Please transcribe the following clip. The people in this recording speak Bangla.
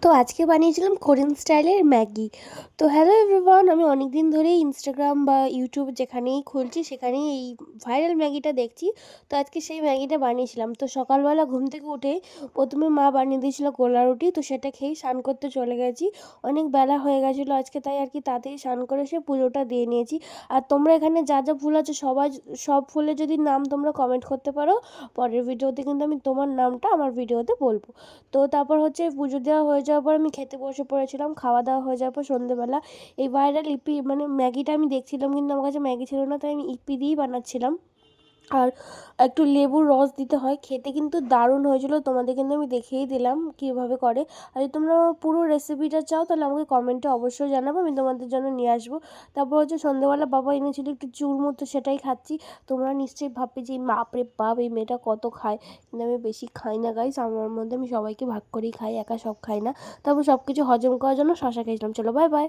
তো আজকে বানিয়েছিলাম কোরিয়ান স্টাইলের ম্যাগি। তো হ্যালো এভরিওয়ান, আমি অনেক দিন ধরেই ইনস্টাগ্রাম বা ইউটিউব যেখানেই খুলছি সেখানেই এই ভাইরাল ম্যাগিটা দেখছি। তো আজকে সেই ম্যাগিটা বানিয়েছিলাম। তো সকালবেলা ঘুম থেকে উঠে প্রথমে মা বানিয়ে দিয়েছিল গোলা রুটি, তো সেটা খেয়েই স্নান করতে চলে গেছি। অনেক বেলা হয়ে গেছিলো আজকে, তাই আর কি তাড়াতাড়ি স্নান করে এসে পুজোটা দিয়ে নিয়েছি। আর তোমরা এখানে যা যা ফুল আছে সবাই, সব ফুলের যদি নাম তোমরা কমেন্ট করতে পারো, পরের ভিডিওতে কিন্তু আমি তোমার নামটা আমার ভিডিওতে বলবো। তো তারপর হচ্ছে পুজো দেওয়া হয়ে যাওয়ার পর আমি খেতে বসে পড়েছিলাম। খাওয়া দাওয়া হয়ে যাওয়ার পর সন্ধ্যেবেলা এই ভাইরাল ইপি মানে ম্যাগিটা আমি দেখছিলাম, কিন্তু আমার কাছে ম্যাগি ছিল না, তাই আমি ইপি দিয়েই বানাচ্ছিলাম। আর একটু লেবুর রস দিতে হয়, খেতে কিন্তু দারুণ হয়েছিল। তোমাদের কিন্তু আমি দেখিয়েই দিলাম কীভাবে করে। আর যদি তোমরা পুরো রেসিপিটা চাও তাহলে আমাকে কমেন্টে অবশ্যই জানাবো, আমি তোমাদের জন্য নিয়ে আসবো। তারপর হচ্ছে সন্ধ্যেবেলা বাবা এনেছিল একটু চুরমুর, তো সেটাই খাচ্ছি। তোমরা নিশ্চয়ই ভাববে যে বাপরে বাপ, এই মেয়েটা কত খায়, কিন্তু আমি বেশি খাই না গাইস। আমার মধ্যে আমি সবাইকে ভাগ করেই খাই, একা সব খাই না। তারপর সব কিছু হজম করার জন্য শশা খেয়েছিলাম। চলো বাই বাই।